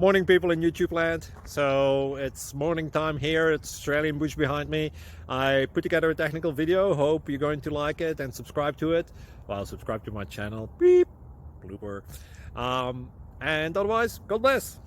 Morning, people in YouTube land. So it's morning time here. It's Australian bush behind me. I put together a technical video. Hope you're going to like it and subscribe to it. Well, subscribe to my channel. Beep. Blooper. And otherwise, God bless.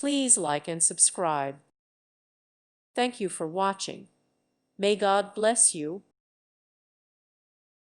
Please like and subscribe. Thank you for watching. May God bless you.